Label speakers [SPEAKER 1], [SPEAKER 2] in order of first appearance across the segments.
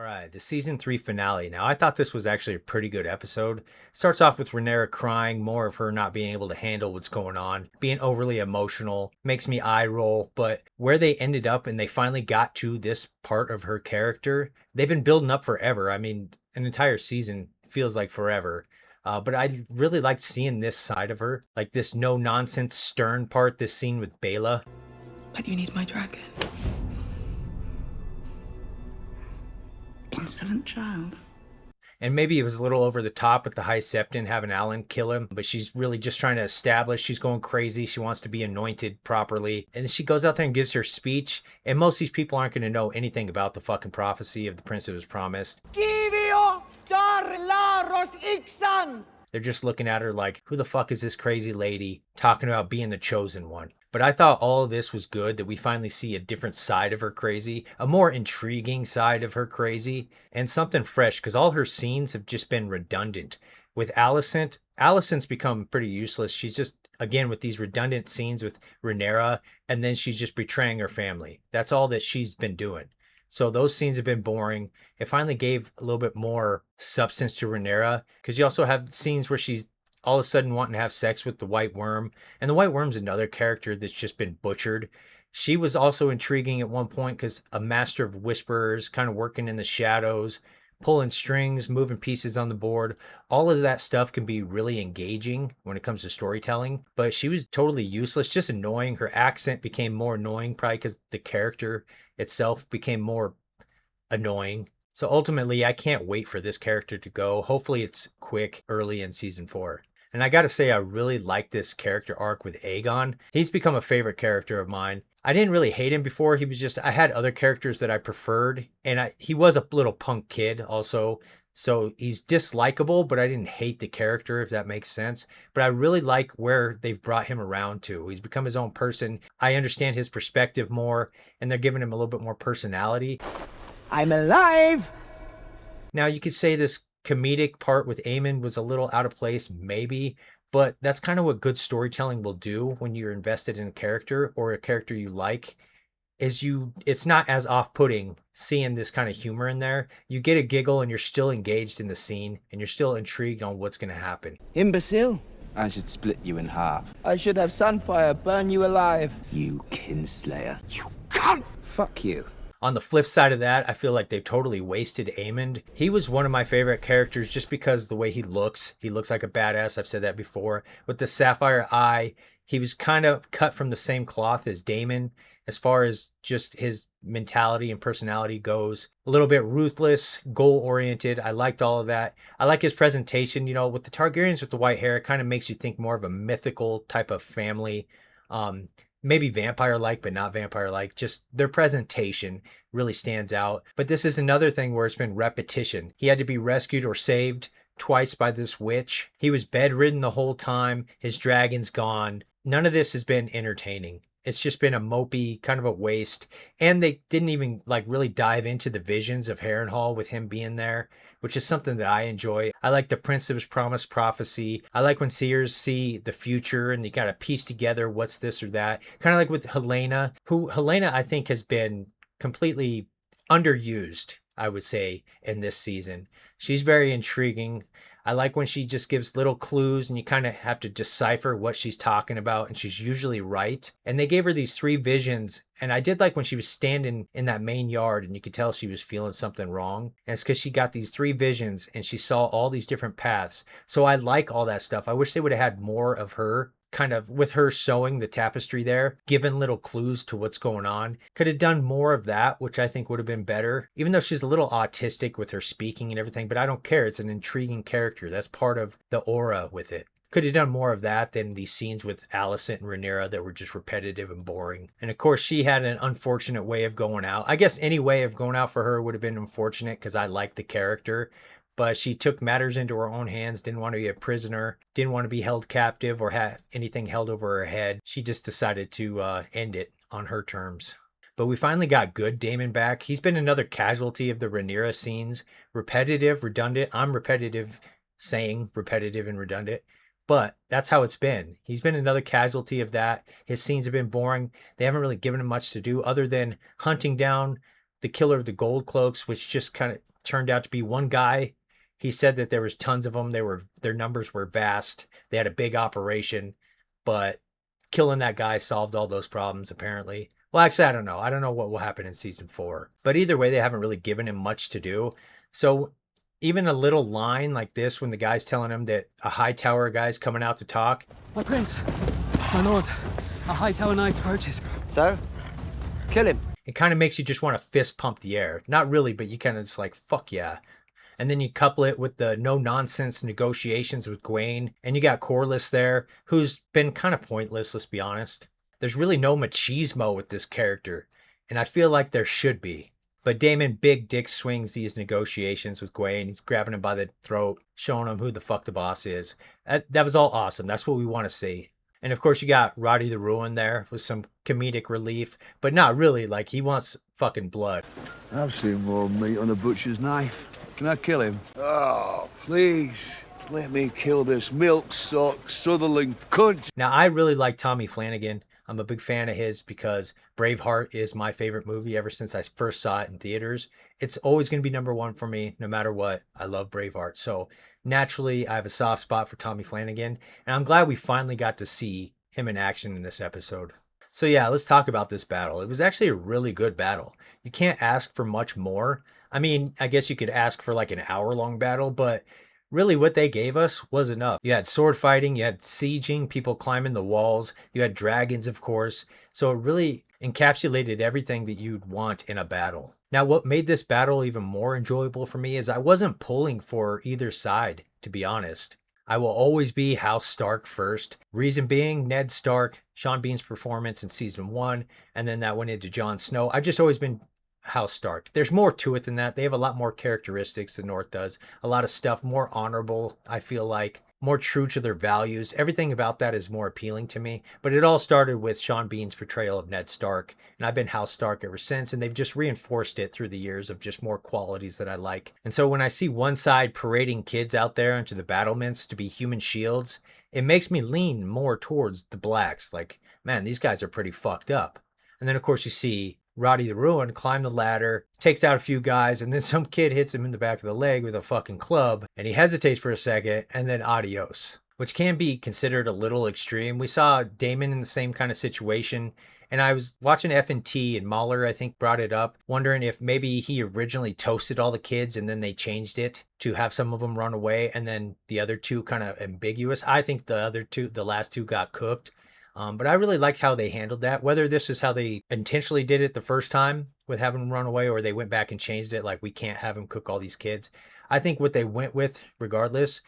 [SPEAKER 1] right, the season 3 finale. Now, I thought this was actually a pretty good episode. Starts off with Rhaenyra crying, more of her not being able to handle what's going on, being overly emotional, makes me eye roll. But where they ended up and they finally got to this part of her character, they've been building up forever. I mean, an entire season feels like forever. But I really liked seeing this side of her, like this no nonsense, stern part, this scene with Bela.
[SPEAKER 2] But you need my dragon. Insolent child.
[SPEAKER 1] And maybe it was a little over the top with the High Septon having Alan kill him, but she's really just trying to establish she's going crazy. She wants to be anointed properly. And she goes out there and gives her speech. And most of these people aren't going to know anything about the fucking prophecy of the prince that was promised. They're just looking at her like, who the fuck is this crazy lady talking about being the chosen one? But I thought all of this was good, that we finally see a different side of her crazy, a more intriguing side of her crazy, and something fresh, because all her scenes have just been redundant. With Alicent's become pretty useless. She's just, again, with these redundant scenes with Rhaenyra, and then she's just betraying her family. That's all that she's been doing. So those scenes have been boring. It finally gave a little bit more substance to Rhaenyra, because you also have scenes where she's all of a sudden wanting to have sex with the White Worm. And the White Worm's another character that's just been butchered. She was also intriguing at one point because a master of whisperers, kind of working in the shadows, pulling strings, moving pieces on the board. All of that stuff can be really engaging when it comes to storytelling. But she was totally useless, just annoying. Her accent became more annoying, probably because the character itself became more annoying. So ultimately, I can't wait for this character to go. Hopefully it's quick early in season 4. And I gotta say, I really like this character arc with Aegon. He's become a favorite character of mine. I didn't really hate him before. He was just, I had other characters that I preferred. And he was a little punk kid also. So he's dislikable, but I didn't hate the character, if that makes sense. But I really like where they've brought him around to. He's become his own person. I understand his perspective more, and they're giving him a little bit more personality.
[SPEAKER 3] I'm alive!
[SPEAKER 1] Now, you could say this comedic part with Aemon was a little out of place, maybe, but that's kind of what good storytelling will do when you're invested in a character or a character you like. It's not as off-putting seeing this kind of humor in there. You get a giggle and you're still engaged in the scene and you're still intrigued on what's going to happen.
[SPEAKER 3] Imbecile.
[SPEAKER 4] I should split you in half.
[SPEAKER 3] I should have Sunfire burn you alive.
[SPEAKER 4] You kinslayer.
[SPEAKER 3] You cunt!
[SPEAKER 4] Fuck you.
[SPEAKER 1] On the flip side of that, I feel like they've totally wasted Aemond. He was one of my favorite characters just because the way he looks. He looks like a badass. I've said that before. With the sapphire eye, he was kind of cut from the same cloth as Daemon as far as just his mentality and personality goes. A little bit ruthless, goal-oriented. I liked all of that. I like his presentation. You know, with the Targaryens with the white hair, it kind of makes you think more of a mythical type of family. Maybe vampire-like, but not vampire-like. Just their presentation really stands out. But this is another thing where it's been repetition. He had to be rescued or saved twice by this witch. He was bedridden the whole time. His dragon's gone. None of this has been entertaining. It's just been a mopey, kind of a waste. And they didn't even really dive into the visions of Harrenhal with him being there, which is something that I enjoy. I like the Prince of His Promised Prophecy. I like when seers see the future and you got to piece together what's this or that. Kind of like with Helena, who Helena I think has been completely underused, I would say, in this season. She's very intriguing. I like when she just gives little clues and you kind of have to decipher what she's talking about, and she's usually right. And they gave her these 3 visions, and I did like when she was standing in that main yard and you could tell she was feeling something wrong. And it's because she got these 3 visions and she saw all these different paths. So I like all that stuff. I wish they would have had more of her, kind of with her sewing the tapestry there, giving little clues to what's going on. Could have done more of that, which I think would have been better, even though she's a little autistic with her speaking and everything, but I don't care. It's an intriguing character. That's part of the aura with it. Could have done more of that than these scenes with Alicent and Rhaenyra that were just repetitive and boring. And of course, she had an unfortunate way of going out. I guess any way of going out for her would have been unfortunate because I liked the character. But she took matters into her own hands, didn't want to be a prisoner, didn't want to be held captive or have anything held over her head. She just decided to end it on her terms. But we finally got good Daemon back. He's been another casualty of the Rhaenyra scenes. Repetitive, redundant. I'm repetitive, saying repetitive and redundant. But that's how it's been. He's been another casualty of that. His scenes have been boring. They haven't really given him much to do other than hunting down the killer of the gold cloaks, which just kind of turned out to be one guy. He said that there was tons of them. Their numbers were vast. They had a big operation, but killing that guy solved all those problems apparently. Well, actually, I don't know. I don't know what will happen in season 4. But either way, they haven't really given him much to do. So even a little line like this when the guy's telling him that a Hightower guy's coming out to talk.
[SPEAKER 5] My prince, my lord, a Hightower knight approaches.
[SPEAKER 3] So? Kill him.
[SPEAKER 1] It kind of makes you just want to fist pump the air. Not really, but you kind of just like, fuck yeah. And then you couple it with the no-nonsense negotiations with Gawain. And you got Corlys there, who's been kind of pointless, let's be honest. There's really no machismo with this character. And I feel like there should be. But Daemon big dick swings these negotiations with Gawain. He's grabbing him by the throat, showing him who the fuck the boss is. That was all awesome. That's what we want to see. And of course you got Roddy the Ruin there with some comedic relief. But not really, like he wants fucking blood.
[SPEAKER 6] I've seen more meat on a butcher's knife. Can I kill him? Oh, please. Let me kill this milk-sock Sutherland cunt.
[SPEAKER 1] Now, I really like Tommy Flanagan. I'm a big fan of his because Braveheart is my favorite movie ever since I first saw it in theaters. It's always going to be number 1 for me, no matter what. I love Braveheart. So naturally, I have a soft spot for Tommy Flanagan. And I'm glad we finally got to see him in action in this episode. So yeah, let's talk about this battle. It was actually a really good battle. You can't ask for much more. I mean, I guess you could ask for like an hour-long battle, but really what they gave us was enough. You had sword fighting, you had sieging, people climbing the walls, you had dragons, of course. So it really encapsulated everything that you'd want in a battle. Now, what made this battle even more enjoyable for me is I wasn't pulling for either side, to be honest. I will always be House Stark first. Reason being, Ned Stark, Sean Bean's performance in season 1, and then that went into Jon Snow. I've just always been House Stark. There's more to it than that. They have a lot more characteristics than North does. A lot of stuff more honorable, I feel like. More true to their values. Everything about that is more appealing to me. But it all started with Sean Bean's portrayal of Ned Stark. And I've been House Stark ever since. And they've just reinforced it through the years of just more qualities that I like. And so when I see one side parading kids out there into the battlements to be human shields, it makes me lean more towards the blacks. Like, man, these guys are pretty fucked up. And then, of course, you see Roddy the Ruin climb the ladder, takes out a few guys, and then some kid hits him in the back of the leg with a fucking club, and he hesitates for a second, and then adios, which can be considered a little extreme. We saw Daemon in the same kind of situation, and I was watching FNT, and Mahler, I think, brought it up, wondering if maybe he originally toasted all the kids, and then they changed it to have some of them run away, and then the other two kind of ambiguous. I think the last two got cooked. But I really liked how they handled that. Whether this is how they intentionally did it the first time with having them run away, or they went back and changed it, like we can't have him cook all these kids. I think what they went with, regardless,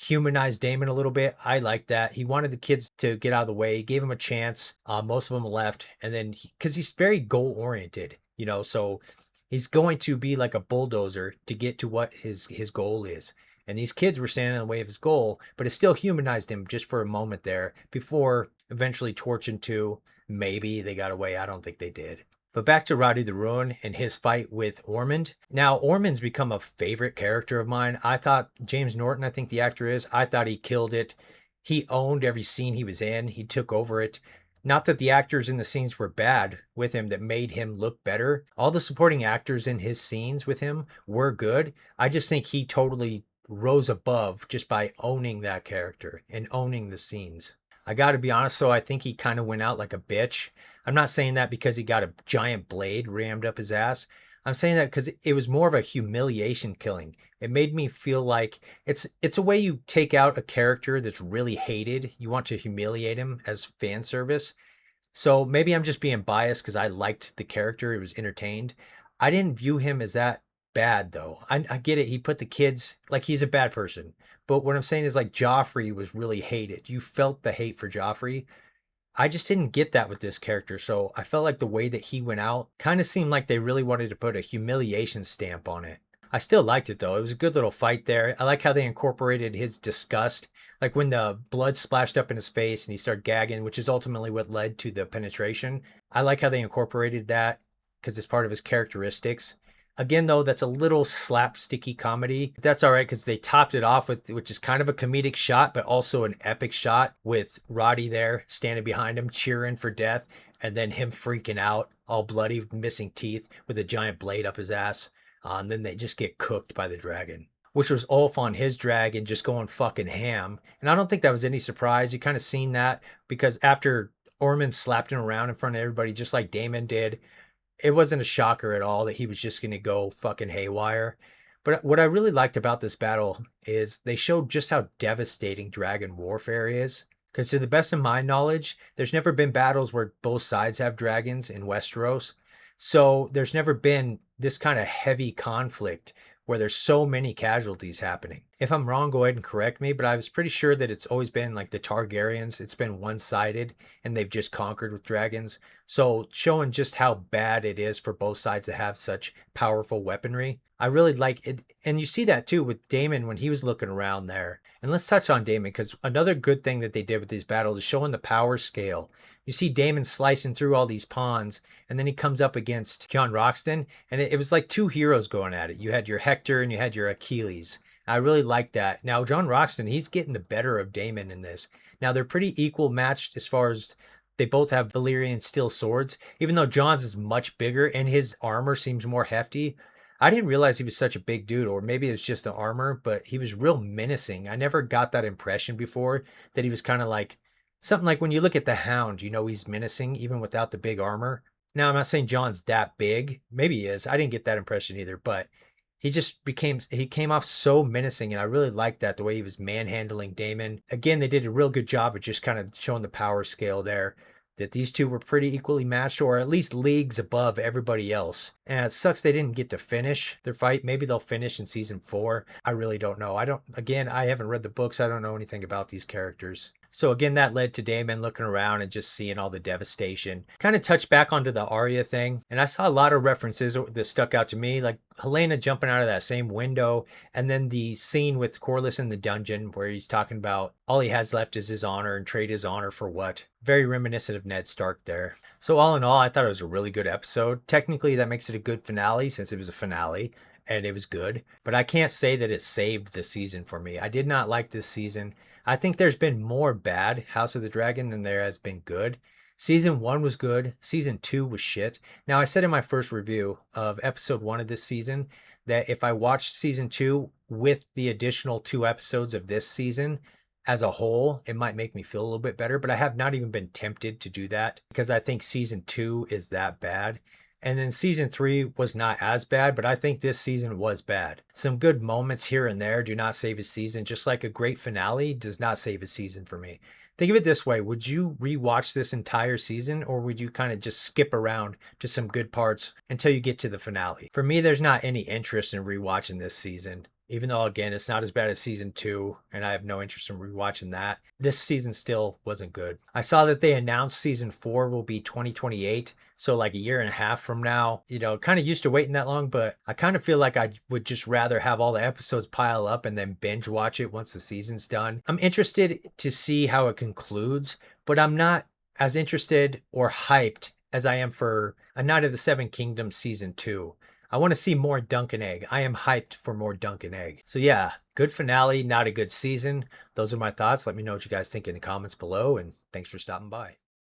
[SPEAKER 1] humanized Daemon a little bit. I liked that. He wanted the kids to get out of the way. He gave him a chance. Most of them left. And then, because he's very goal-oriented, you know, so he's going to be like a bulldozer to get to what his goal is. And these kids were standing in the way of his goal, but it still humanized him just for a moment there before eventually torching two. Maybe they got away. I don't think they did. But back to Roddy the Ruin and his fight with Ormond. Now, Ormond's become a favorite character of mine. I thought James Norton, I think the actor is, I thought he killed it. He owned every scene he was in. He took over it. Not that the actors in the scenes were bad with him that made him look better. All the supporting actors in his scenes with him were good. I just think he totally rose above just by owning that character and owning the scenes. I got to be honest, though, I think he kind of went out like a bitch. I'm not saying that because he got a giant blade rammed up his ass. I'm saying that because it was more of a humiliation killing. It made me feel like it's a way you take out a character that's really hated. You want to humiliate him as fan service. So maybe I'm just being biased because I liked the character. It was entertained. I didn't view him as that bad, though. I get it. He put the kids, like, he's a bad person. But what I'm saying is, like, Joffrey was really hated. You felt the hate for Joffrey. I just didn't get that with this character. So I felt like the way that he went out kind of seemed like they really wanted to put a humiliation stamp on it. I still liked it, though. It was a good little fight there. I like how they incorporated his disgust. Like when the blood splashed up in his face and he started gagging, which is ultimately what led to the penetration. I like how they incorporated that because it's part of his characteristics. Again, though, that's a little slapsticky comedy. That's all right because they topped it off with, which is kind of a comedic shot, but also an epic shot with Roddy there standing behind him, cheering for death, and then him freaking out, all bloody, missing teeth, with a giant blade up his ass. And then they just get cooked by the dragon, which was Ulf on his dragon just going fucking ham. And I don't think that was any surprise. You kind of seen that because after Ormond slapped him around in front of everybody, just like Daemon did, it wasn't a shocker at all that he was just going to go fucking haywire. But what I really liked about this battle is they showed just how devastating dragon warfare is. Because to the best of my knowledge, there's never been battles where both sides have dragons in Westeros. So there's never been this kind of heavy conflict where there's so many casualties happening. If I'm wrong, go ahead and correct me, but I was pretty sure that it's always been like the Targaryens, it's been one-sided and they've just conquered with dragons. So showing just how bad it is for both sides to have such powerful weaponry. I really like it. And you see that too with Daemon when he was looking around there. And let's touch on Daemon because another good thing that they did with these battles is showing the power scale. You see Daemon slicing through all these pawns, and then he comes up against Jon Roxton, and it was like two heroes going at it. You had your Hector and you had your Achilles. I really like that. Now, Jon Roxton, he's getting the better of Daemon in this. Now, they're pretty equal matched as far as they both have Valyrian steel swords, even though Jon's is much bigger and his armor seems more hefty. I didn't realize he was such a big dude, or maybe it was just the armor, but he was real menacing. I never got that impression before that he was kind of like something like when you look at the Hound, you know he's menacing even without the big armor. Now, I'm not saying Jon's that big. Maybe he is. I didn't get that impression either, but he came off so menacing, and I really liked that, the way he was manhandling Daemon. Again, they did a real good job of just kind of showing the power scale there, that these two were pretty equally matched, or at least leagues above everybody else. And it sucks they didn't get to finish their fight. Maybe they'll finish in season 4. I really don't know. I haven't read the books. I don't know anything about these characters. So again, that led to Daemon looking around and just seeing all the devastation. Kind of touched back onto the Arya thing. And I saw a lot of references that stuck out to me, like Helena jumping out of that same window. And then the scene with Corlys in the dungeon where he's talking about all he has left is his honor and trade his honor for what? Very reminiscent of Ned Stark there. So all in all, I thought it was a really good episode. Technically, that makes it a good finale since it was a finale. And it was good. But I can't say that it saved the season for me. I did not like this season. I think there's been more bad House of the Dragon than there has been good. Season 1 was good. Season 2 was shit. Now, I said in my first review of episode 1 of this season that if I watched season 2 with the additional 2 episodes of this season as a whole, it might make me feel a little bit better. But I have not even been tempted to do that because I think season 2 is that bad. And then season 3 was not as bad, but I think this season was bad. Some good moments here and there do not save a season, just like a great finale does not save a season for me. Think of it this way. Would you rewatch this entire season, or would you kind of just skip around to some good parts until you get to the finale? For me, there's not any interest in rewatching this season. Even though, again, it's not as bad as season 2, and I have no interest in rewatching that. This season still wasn't good. I saw that they announced season 4 will be 2028. So like a year and a half from now, kind of used to waiting that long, but I kind of feel like I would just rather have all the episodes pile up and then binge watch it once the season's done. I'm interested to see how it concludes, but I'm not as interested or hyped as I am for A Knight of the Seven Kingdoms season 2. I want to see more Dunk and Egg. I am hyped for more Dunk and Egg. So yeah, good finale, not a good season. Those are my thoughts. Let me know what you guys think in the comments below, and thanks for stopping by.